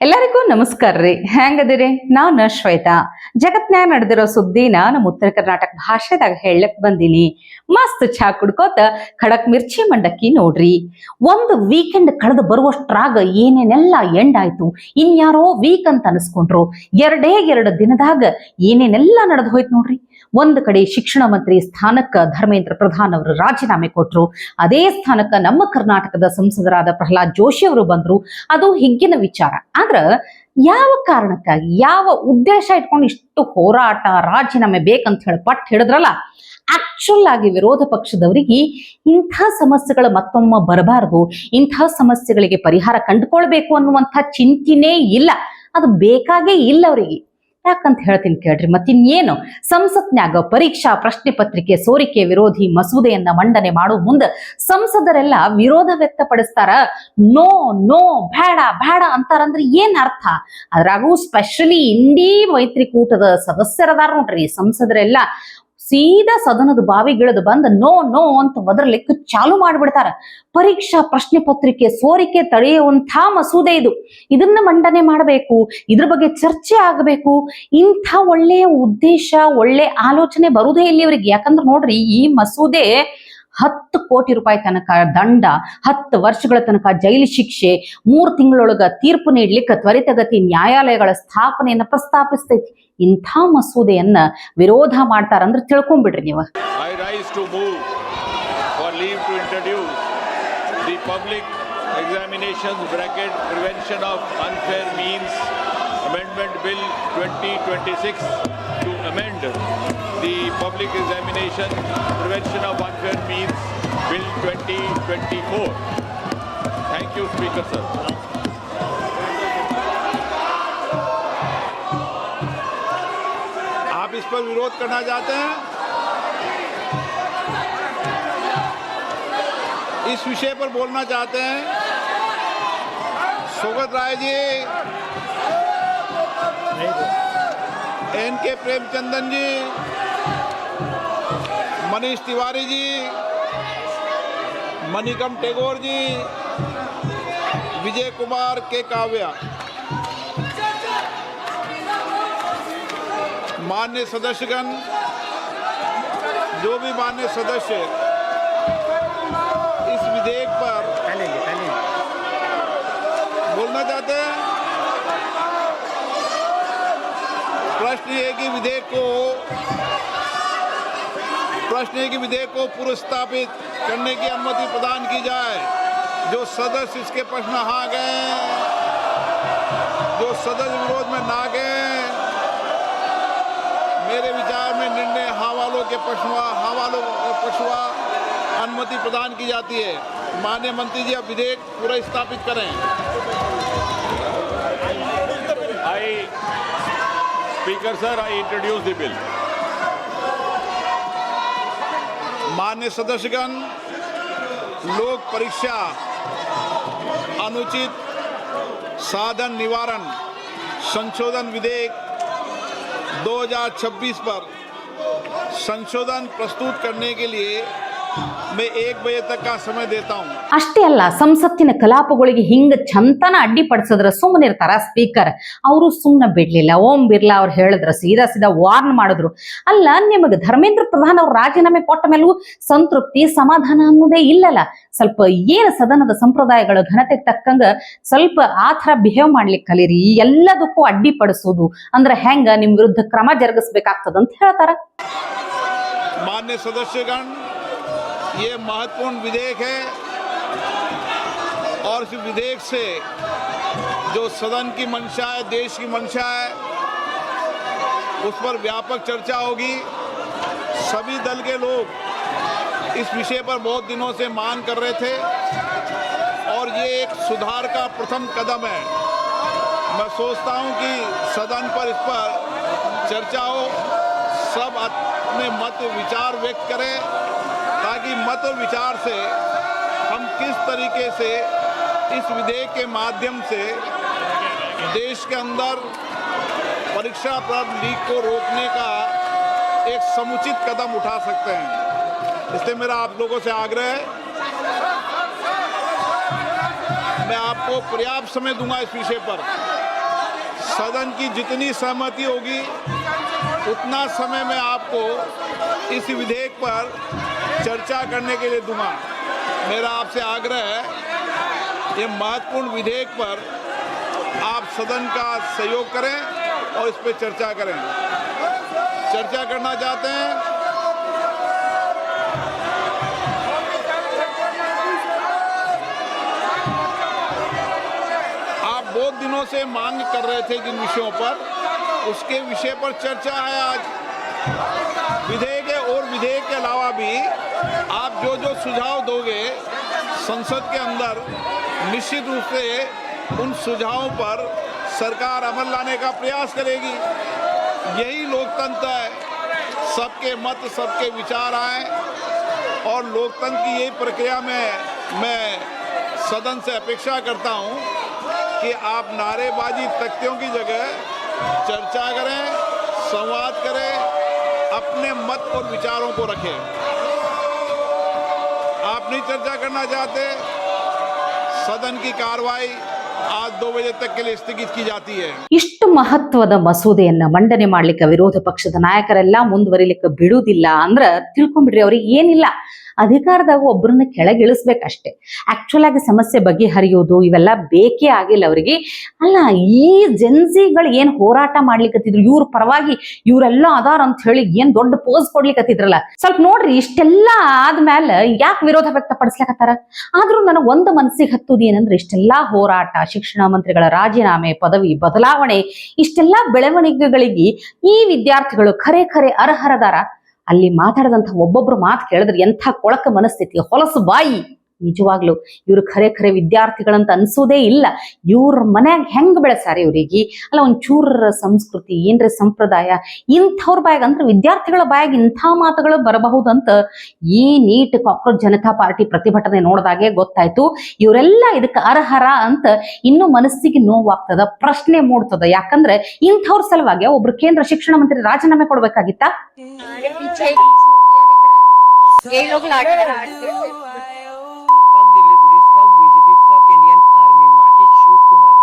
ಎಲ್ಲರಿಗೂ ನಮಸ್ಕಾರ ರೀ. ಹೆಂಗದಿರಿ? ನಾನು ಶ್ವೇತಾ. ಜಗತ್ನ್ಯಾಗ ನಡೆದಿರೋ ಸುದ್ದಿನ ನಮ್ಮ ಉತ್ತರ ಕರ್ನಾಟಕ ಭಾಷೆದಾಗ ಹೇಳಕ್ ಬಂದೀನಿ. ಮಸ್ತ್ ಚಾ ಕುಡ್ಕೋತ ಖಡಕ್ ಮಿರ್ಚಿ ಮಂಡಕ್ಕಿ ನೋಡ್ರಿ. ಒಂದು ವೀಕೆಂಡ್ ಕಳೆದು ಬರುವಷ್ಟ್ರಾಗ ಏನೇನೆಲ್ಲ ಎಂಡ್ ಆಯ್ತು. ಇನ್ಯಾರೋ ವೀಕ್ ಅಂತ ಅನಿಸ್ಕೊಂಡ್ರು. ಎರಡೇ ಎರಡು ದಿನದಾಗ ಏನೇನೆಲ್ಲ ನಡೆದು ಹೋಯ್ತು ನೋಡ್ರಿ. ಒಂದು ಕಡೆ ಶಿಕ್ಷಣ ಮಂತ್ರಿ ಸ್ಥಾನಕ್ಕ ಧರ್ಮೇಂದ್ರ ಪ್ರಧಾನ್ ಅವರು ರಾಜೀನಾಮೆ ಕೊಟ್ರು. ಅದೇ ಸ್ಥಾನಕ್ಕ ನಮ್ಮ ಕರ್ನಾಟಕದ ಸಂಸದರಾದ ಪ್ರಹ್ಲಾದ್ ಜೋಶಿ ಅವರು ಬಂದ್ರು. ಅದು ಹಿಗ್ಗಿನ ವಿಚಾರ. ಆದ್ರ ಯಾವ ಕಾರಣಕ್ಕಾಗಿ, ಯಾವ ಉದ್ದೇಶ ಇಟ್ಕೊಂಡು ಇಷ್ಟು ಹೋರಾಟ, ರಾಜೀನಾಮೆ ಬೇಕಂತ ಹೇಳಿ ಪಟ್ಟು ಹಿಡಿದ್ರಲ್ಲ, ಆಕ್ಚುಲ್ ಆಗಿ ವಿರೋಧ ಪಕ್ಷದವರಿಗೆ ಇಂಥ ಸಮಸ್ಯೆಗಳು ಮತ್ತೊಮ್ಮೆ ಬರಬಾರದು, ಇಂಥ ಸಮಸ್ಯೆಗಳಿಗೆ ಪರಿಹಾರ ಕಂಡುಕೊಳ್ಬೇಕು ಅನ್ನುವಂಥ ಚಿಂತನೆ ಇಲ್ಲ. ಅದು ಬೇಕಾಗೇ ಇಲ್ಲ ಅವರಿಗೆ. ಯಾಕಂತ ಹೇಳ್ತೀನಿ ಕೇಳ್ರಿ. ಮತ್ತಿನ್ನೇನು, ಸಂಸತ್ನ್ಯಾಗ ಪರೀಕ್ಷಾ ಪ್ರಶ್ನೆ ಪತ್ರಿಕೆ ಸೋರಿಕೆ ವಿರೋಧಿ ಮಸೂದೆಯನ್ನ ಮಂಡನೆ ಮಾಡುವ ಮುಂದೆ ಸಂಸದರೆಲ್ಲ ವಿರೋಧ ವ್ಯಕ್ತಪಡಿಸ್ತಾರ. ನೋ ನೋ ಬೇಡ ಬೇಡ ಅಂತಾರಂದ್ರೆ ಏನ್ ಅರ್ಥ? ಅದ್ರಾಗೂ ಸ್ಪೆಷಲಿ ಇಂಡಿ ಮೈತ್ರಿಕೂಟದ ಸದಸ್ಯರದಾರ ನೋಡ್ರಿ ಸಂಸದರೆಲ್ಲ ಸೀದಾ ಸದನದ ಬಾವಿಗಿಳಿದು ಬಂದು ನೋ ನೋ ಅಂತ ಒದರ್ಲಿಕ್ಕೆ ಚಾಲು ಮಾಡಿಬಿಡ್ತಾರ. ಪರೀಕ್ಷಾ ಪ್ರಶ್ನೆ ಪತ್ರಿಕೆ ಸೋರಿಕೆ ತಡೆಯುವಂಥ ಮಸೂದೆ ಇದು. ಇದನ್ನ ಮಂಡನೆ ಮಾಡಬೇಕು, ಇದ್ರ ಬಗ್ಗೆ ಚರ್ಚೆ ಆಗಬೇಕು. ಇಂಥ ಒಳ್ಳೆಯ ಉದ್ದೇಶ, ಒಳ್ಳೆ ಆಲೋಚನೆ ಬರುವುದೇ ಇಲ್ಲಿ ಇವರಿಗೆ. ಯಾಕಂದ್ರೆ ನೋಡ್ರಿ, ಈ ಮಸೂದೆ 10 ಕೋಟಿ ರೂಪಾಯಿ ತನಕ ದಂಡ, 10 ವರ್ಷಗಳ ತನಕ ಜೈಲು ಶಿಕ್ಷೆ, 3 ತಿಂಗಳೊಳಗ ತೀರ್ಪು ನೀಡ್ಲಿಕ್ಕೆ ತ್ವರಿತಗತಿ ನ್ಯಾಯಾಲಯಗಳ ಸ್ಥಾಪನೆಯನ್ನ ಪ್ರಸ್ತಾಪಿಸ್ತೈತಿ. ಇಂಥ ಮಸೂದೆಯನ್ನ ವಿರೋಧ ಮಾಡ್ತಾರಂದ್ರೆ ತಿಳ್ಕೊಂಡ್ಬಿಡ್ರಿ ನೀವು. I rise to move for leave to introduce the Public Examinations (Bracket) Prevention of Unfair Means Amendment Bill 2026 to amend the Public Examination Prevention of Unfair Means Bill 2024. Thank you, Speaker sir. आप इस पर विरोध करना चाहते हैं? इस विषय पर बोलना चाहते हैं? सोगत राय जी, एन के प्रेमचंदन जी, मनीष तिवारी जी, मणिकम टेगोर जी, विजय कुमार के काव्या, मान्य सदस्यगण, जो भी मान्य सदस्य इस विधेयक पर बोलना चाहते हैं, प्रश्न ये कि विधेयक को पुरस्तापित करने की अनुमति प्रदान की जाए। जो सदस्य इसके पक्ष में हाँ गए, जो सदस्य विरोध में ना गए, मेरे विचार में निर्णय हाँ वालों के पक्ष में अनुमति प्रदान की जाती है। माननीय मंत्री जी, अब विधेयक पूरा स्थापित करें। Speaker sir, I introduce the bill. माननीय सदस्यगण, लोक परीक्षा अनुचित साधन निवारण संशोधन विधेयक 2026 पर संशोधन प्रस्तुत करने के लिए मैं 1 बजे तक का समय देता हूं। ಅಷ್ಟೇ ಅಲ್ಲ, ಸಂಸತ್ತಿನ ಕಲಾಪಗಳಿಗೆ ಹಿಂಗ ಚಂತನ ಅಡ್ಡಿಪಡಿಸಿದ್ರ ಸುಮ್ಮನೆ ಇರ್ತಾರ ಸ್ಪೀಕರ್? ಅವರು ಸುಮ್ಮನೆ ಬಿಡ್ಲಿಲ್ಲ. ಓಂ ಬಿರ್ಲಾ ಅವ್ರು ಹೇಳಿದ್ರ, ಸೀದಾ ವಾರ್ನ್ ಮಾಡಿದ್ರು. ಅಲ್ಲ, ನಿಮಗೆ ಧರ್ಮೇಂದ್ರ ಪ್ರಧಾನ್ ಅವ್ರು ರಾಜೀನಾಮೆ ಕೊಟ್ಟ ಮೇಲೂ ಸಂತೃಪ್ತಿ, ಸಮಾಧಾನ ಅನ್ನೋದೇ ಇಲ್ಲಲ್ಲ. ಸ್ವಲ್ಪ ಏನು ಸದನದ ಸಂಪ್ರದಾಯಗಳ ಘನತೆಗೆ ತಕ್ಕಂಗ ಸ್ವಲ್ಪ ಆ ಥರ ಬಿಹೇವ್ ಮಾಡ್ಲಿಕ್ಕೆ ಕಲೀರಿ. ಎಲ್ಲದಕ್ಕೂ ಅಡ್ಡಿಪಡಿಸೋದು ಅಂದ್ರೆ ಹೆಂಗ? ನಿಮ್ ವಿರುದ್ಧ ಕ್ರಮ ಜರುಗಿಸ್ಬೇಕಾಗ್ತದಂತ ಹೇಳ್ತಾರ. मान्य सदस्यगण, ये महत्वपूर्ण विधेयक है और इस विधेयक से जो सदन की मंशा है, देश की मंशा है, उस पर व्यापक चर्चा होगी। सभी दल के लोग इस विषय पर बहुत दिनों से मांग कर रहे थे और ये एक सुधार का प्रथम कदम है। मैं सोचता हूँ कि सदन पर इस पर चर्चा हो, सब अपने मत विचार व्यक्त करें, ताकि मत और विचार से हम किस तरीके से इस विधेयक के माध्यम से देश के अंदर परीक्षा पर लीक को रोकने का एक समुचित कदम उठा सकते हैं। इसलिए मेरा आप लोगों से आग्रह है, मैं आपको पर्याप्त समय दूंगा इस विषय पर। सदन की जितनी सहमति होगी उतना समय मैं आपको इस विधेयक पर चर्चा करने के लिए दूंगा। मेरा आपसे आग्रह है, ये महत्वपूर्ण विधेयक पर आप सदन का सहयोग करें और इस पर चर्चा करें। चर्चा करना चाहते हैं? आप बहुत दिनों से मांग कर रहे थे जिन विषयों पर, उसके विषय पर चर्चा है आज। विधेयक है और विधेयक के अलावा भी आप जो जो सुझाव दोगे संसद के अंदर, निश्चित रूप से उन सुझावों पर सरकार अमल लाने का प्रयास करेगी। यही लोकतंत्र है, सबके मत सबके विचार आए, और लोकतंत्र की यही प्रक्रिया में मैं सदन से अपेक्षा करता हूं कि आप नारेबाजी तख्तियों की जगह चर्चा करें, संवाद करें, अपने मत और विचारों को रखें। आप नहीं चर्चा करना चाहते, सदन की कार्रवाई आज 2 बजे तक के लिए स्थगित की जाती है। ಇಷ್ಟು ಮಹತ್ವದ ಮಸೂದೆಯನ್ನ ಮಂಡನೆ ಮಾಡ್ಲಿಕ್ಕೆ ವಿರೋಧ ಪಕ್ಷದ ನಾಯಕರೆಲ್ಲ ಮುಂದುವರಿಲಿಕ್ಕೆ ಬಿಡುವುದಿಲ್ಲ ಅಂದ್ರ ತಿಳ್ಕೊಂಡ್ಬಿಡ್ರಿ, ಅವ್ರಿಗೆ ಏನಿಲ್ಲ, ಅಧಿಕಾರದಾಗ ಒಬ್ಬರನ್ನ ಕೆಳಗಿಳಿಸ್ಬೇಕಷ್ಟೇ. ಆಕ್ಚುಲ್ ಆಗಿ ಸಮಸ್ಯೆ ಬಗೆಹರಿಯೋದು ಇವೆಲ್ಲ ಬೇಕೇ ಆಗಿಲ್ಲ ಅವರಿಗೆ. ಅಲ್ಲ, ಈ ಜೆನ್ಸಿಗಳು ಏನ್ ಹೋರಾಟ ಮಾಡ್ಲಿಕ್ಕತ್ತಿದ್ರು, ಇವ್ರ ಪರವಾಗಿ ಇವರೆಲ್ಲ ಅದಾರ ಅಂತ ಹೇಳಿ ಏನ್ ದೊಡ್ಡ ಪೋಸ್ ಕೊಡ್ಲಿಕ್ಕತ್ತಿದ್ರಲ್ಲ, ಸ್ವಲ್ಪ ನೋಡ್ರಿ. ಇಷ್ಟೆಲ್ಲ ಆದ್ಮೇಲೆ ಯಾಕೆ ವಿರೋಧ ವ್ಯಕ್ತಪಡಿಸ್ಲಕತ್ತಾರ? ಆದ್ರೂ ನನಗೆ ಒಂದು ಮನಸ್ಸಿಗೆ ಹತ್ತುದು ಏನಂದ್ರೆ, ಇಷ್ಟೆಲ್ಲಾ ಹೋರಾಟ, ಶಿಕ್ಷಣ ಮಂತ್ರಿಗಳ ರಾಜೀನಾಮೆ, ಪದವಿ ಬದಲಾವಣೆ, ಇಷ್ಟೆಲ್ಲಾ ಬೆಳವಣಿಗೆಗಳಿಗೆ ಈ ವಿದ್ಯಾರ್ಥಿಗಳು ಖರೆ ಅರ್ಹರದಾರ? ಅಲ್ಲಿ ಮಾತಾಡದಂತ ಒಬ್ಬೊಬ್ರು ಮಾತು ಕೇಳಿದ್ರೆ ಎಂಥ ಕೊಳಕ ಮನಸ್ಥಿತಿ, ಹೊಲಸು ಬಾಯಿ. ನಿಜವಾಗ್ಲು ಇವ್ರು ಖರೆ ವಿದ್ಯಾರ್ಥಿಗಳಂತ ಅನ್ಸೋದೇ ಇಲ್ಲ. ಇವ್ರ ಮನ್ಯಾಗ ಹೆಂಗ್ ಬೆಳೆಸಾರ ಇವ್ರಿಗೆ? ಅಲ್ಲ, ಒಂಚೂರ ಸಂಸ್ಕೃತಿ ಏನ್ರ ಸಂಪ್ರದಾಯ ಇಂಥವ್ರ ಬಾಯಾಗ ಅಂದ್ರೆ ವಿದ್ಯಾರ್ಥಿಗಳ ಬಾಯಾಗ ಇಂಥ ಮಾತುಗಳು ಬರಬಹುದಂತ ಈ ನೀಟ್ ಕಾಕ್ರೋಚ್ ಜನತಾ ಪಾರ್ಟಿ ಪ್ರತಿಭಟನೆ ನೋಡಿದಾಗೆ ಗೊತ್ತಾಯ್ತು. ಇವರೆಲ್ಲ ಇದಕ್ಕೆ ಅರ್ಹರ ಅಂತ ಇನ್ನು ಮನಸ್ಸಿಗೆ ನೋವಾಗ್ತದ, ಪ್ರಶ್ನೆ ಮೂಡ್ತದ. ಯಾಕಂದ್ರೆ ಇಂಥವ್ರ ಸಲುವಾಗಿ ಒಬ್ರು ಕೇಂದ್ರ ಶಿಕ್ಷಣ ಮಂತ್ರಿ ರಾಜೀನಾಮೆ ಕೊಡ್ಬೇಕಾಗಿತ್ತ? Delhi police, fuck BJP, fuck Indian army, माँ की चूत तुम्हारी।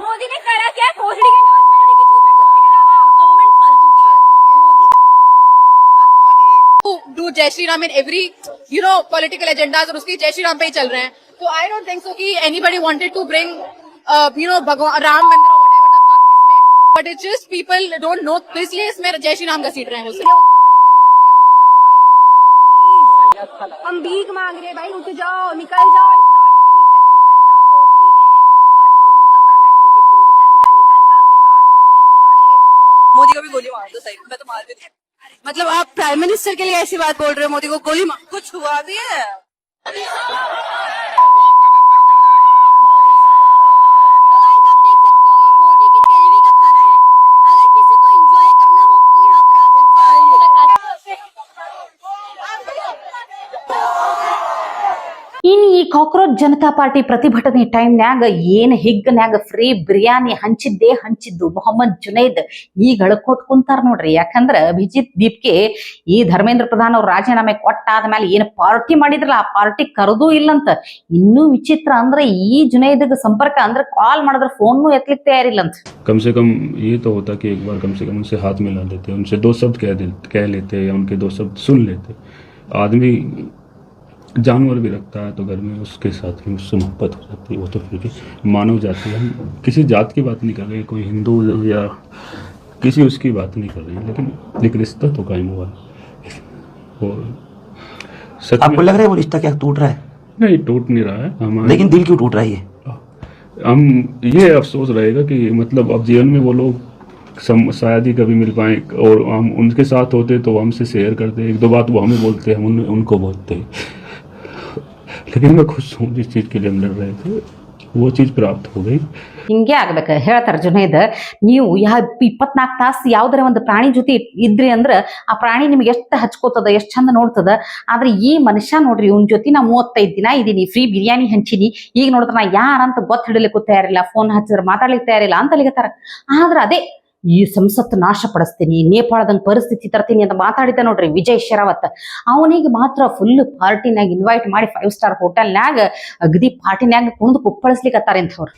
मोदी ने करा क्या? कोहड़ी के न्यूज़ मिलने की चूत में कुत्ते के अलावा गवर्नमेंट फालतू की है। मोदी do जय Shri Ram in every political agendas और उसकी जय श्री राम पे ही चल रहे हैं. So I don't think so कि anybody wanted to bring भगवान राम मंदिर or whatever the fuck इसमें, but it's just people don't know, तो इसलिए इसमें जय श्री राम का सीट रहे हैं उसे. हम भीख मांग रहे हैं भाई, उठ जाओ, निकल जाओ इस लॉरी के नीचे से, निकल जाओ भोसड़ी के, और जो घुसा हुआ है मेलोडी की चूत के अंदर, निकल जाओ उसके बाहर से, बहन की लॉरी। मोदी को भी गोली मार दो सही, मैं तो मार देती. मतलब आप प्राइम मिनिस्टर के लिए ऐसी बात बोल रहे हो? मोदी को गोली मार, कुछ हुआ भी है? तो गाइस आप देख सकते हो ये मोदी की टेलीवी का खाना है. अगर किसी को एंजॉय करना हो तो यहाँ पर आ सकते हैं. ಇನ್ ಈ ಕಾಕ್ರೋಚ್ ಜನತಾ ಪಾರ್ಟಿ ಪ್ರತಿಭಟನೆ ಟೈಮ್ನ್ಯಾಗ ಏನ್ ಹಿಗ್ಗನ್ಯಾಗ ಫ್ರೀ ಬಿರಿಯಾನಿ ಹಂಚಿದ್ದು ಮೊಹಮ್ಮದ್ ಜುನೈದ್ ಈಗ ಅಳ್ಕೋತ್ ಕುಂತಾರ ನೋಡ್ರಿ. ಯಾಕಂದ್ರ ಅಭಿಜಿತ್ ದೀಪ್ಗೆ ಈ ಧರ್ಮೇಂದ್ರ ಪ್ರಧಾನ್ ಅವ್ರ ರಾಜೀನಾಮೆ ಕೊಟ್ಟಾದ್ಮೇಲೆ ಏನ್ ಪಾರ್ಟಿ ಮಾಡಿದ್ರಲ್ಲ, ಆ ಪಾರ್ಟಿ ಕರೆದೂ ಇಲ್ಲಂತ. ಇನ್ನೂ ವಿಚಿತ್ರ ಅಂದ್ರೆ ಈ ಜುನೈದ್ಗೆ ಸಂಪರ್ಕ ಅಂದ್ರೆ ಕಾಲ್ ಮಾಡಿದ್ರೆ ಫೋನ್ ಎತ್ತಲಿಕ್ಕೆ ತಯಾರಿಲ್ಲಂತ. कम से कम ये तो होता कि एक बार कम से कम उनसे हाथ मिला देते, उनसे 2 शब्द कह लेते या उनके 2 शब्द सुन लेते. आदमी जानवर भी रखता है तो घर में, उसके साथ भी उससे मोहब्बत हो जाती है, वो तो फिर भी मानव जाति है. हम किसी जात की बात नहीं कर रहे, कोई हिंदू या किसी उसकी बात नहीं कर रहे हैं, लेकिन एक रिश्ता तो कायम हुआ है. और आपको लग रहा है वो रिश्ता क्या टूट रहा है? नहीं, टूट नहीं रहा है हमारा, लेकिन दिल क्यों टूट रहा है? हम ये अफसोस रहेगा कि मतलब अब जीवन में वो लोग शायद ही कभी मिल पाए, और हम उनके साथ होते तो हमसे शेयर करते, 1-2 बात वो हमें बोलते, हम उनको बोलते. लेकिन मैं खुश हूँ जिस चीज़ के लिए हम लड़ रहे थे वो चीज़ प्राप्त हो गई. ಹಿಂಗೆ ಆಗ್ಬೇಕ ಹೇಳ್ತಾರ ಜುನೈದ್. ನೀವು 24 ತಾಸು ಯಾವ್ದಾರ ಒಂದು ಪ್ರಾಣಿ ಜೊತೆ ಇದ್ರಿ ಅಂದ್ರ ಆ ಪ್ರಾಣಿ ನಿಮ್ಗೆ ಎಷ್ಟು ಹಚ್ಕೋತದ, ಎಷ್ಟು ಚಂದ ನೋಡ್ತದ. ಆದ್ರೆ ಈ ಮನುಷ್ಯ ನೋಡ್ರಿ, ಇವ್ನ ಜೊತೆ ನಾ 35 ದಿನ ಇದೀನಿ, ಫ್ರೀ ಬಿರಿಯಾನಿ ಹಂಚಿನಿ, ಈಗ ನೋಡಿದ್ರ ನಾ ಯಾರಂತ ಗೊತ್ತ ಹಿಡಲಿಕ್ಕೂ ತಯಾರಿಲ್ಲ, ಫೋನ್ ಹಚ್ಚಿದ್ರೆ ಮಾತಾಡ್ಲಿಕ್ಕೆ ತಯಾರಿಲ್ಲ ಅಂತ ಅಲ್ಲಿಗತ್ತಾರ. ಆದ್ರ ಅದೇ ಈ ಸಂಸತ್ತು ನಾಶಪಡಿಸ್ತೀನಿ, ನೇಪಾಳದಂಗೆ ಪರಿಸ್ಥಿತಿ ತರ್ತೀನಿ ಅಂತ ಮಾತಾಡಿದ ನೋಡ್ರಿ ವಿಜಯ್ ಶೆರಾವತ್. ಅವನಿಗೆ ಮಾತ್ರ ಫುಲ್ ಪಾರ್ಟಿನಾಗ ಇನ್ವೈಟ್ ಮಾಡಿ 5 ಸ್ಟಾರ್ ಹೋಟೆಲ್ನಾಗ ಅಗದಿ ಪಾರ್ಟಿನಾಗ ಕುಂದು ಕುಪ್ಪಳಿಸ್ಲಿಕ್ಕತ್ತಾರ ಇಂಥವ್ರು.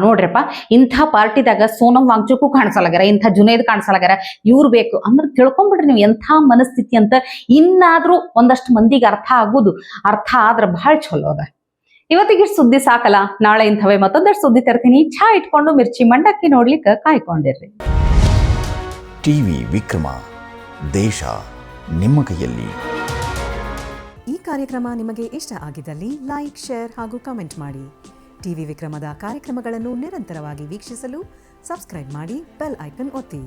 ನೋಡ್ರಪ್ಪ, ಇಂಥ ಪಾರ್ಟಿದಾಗ ಸೋನಮ್ ವಾಂಗ್ಚುಕು ಕಾಣಿಸಲಾಗ್ಯಾರ, ಇಂಥ ಜುನೇದ್ ಕಾಣಿಸಲಾಗ್ಯಾರ, ಇವ್ರು ಬೇಕು ಅಂದ್ರೆ ತಿಳ್ಕೊಂಬಿಡ್ರಿ ನೀವು ಎಂಥ ಮನಸ್ಥಿತಿ ಅಂತ. ಇನ್ನಾದ್ರೂ ಒಂದಷ್ಟು ಮಂದಿಗೆ ಅರ್ಥ ಆಗುದು, ಅರ್ಥ ಆದ್ರೆ ಬಹಳ ಚಲೋ ಅದ. ಇವತ್ತಿಗೆ ಸುದ್ದಿ ಸಾಕಲ್ಲ, ನಾಳೆ ಇಂಥವೇ ಮತ್ತೊಂದಷ್ಟು ಸುದ್ದಿ ತರ್ತೀನಿ. ಚಹಾ ಇಟ್ಕೊಂಡು ಮಿರ್ಚಿ ಮಂಡಕ್ಕಿ ನೋಡ್ಲಿಕ್ಕೆ ಕಾಯ್ಕೊಂಡಿರ್ರಿ. ಟಿವಿ ವಿಕ್ರಮ, ದೇಶ ನಿಮ್ಮ ಕೈಯಲ್ಲಿ. ಈ ಕಾರ್ಯಕ್ರಮ ನಿಮಗೆ ಇಷ್ಟ ಆಗಿದ್ದಲ್ಲಿ ಲೈಕ್, ಶೇರ್ ಹಾಗೂ ಕಮೆಂಟ್ ಮಾಡಿ. ಟಿವಿ ವಿಕ್ರಮದ ಕಾರ್ಯಕ್ರಮಗಳನ್ನು ನಿರಂತರವಾಗಿ ವೀಕ್ಷಿಸಲು ಸಬ್ಸ್ಕ್ರೈಬ್ ಮಾಡಿ, ಬೆಲ್ ಐಕನ್ ಒತ್ತಿ.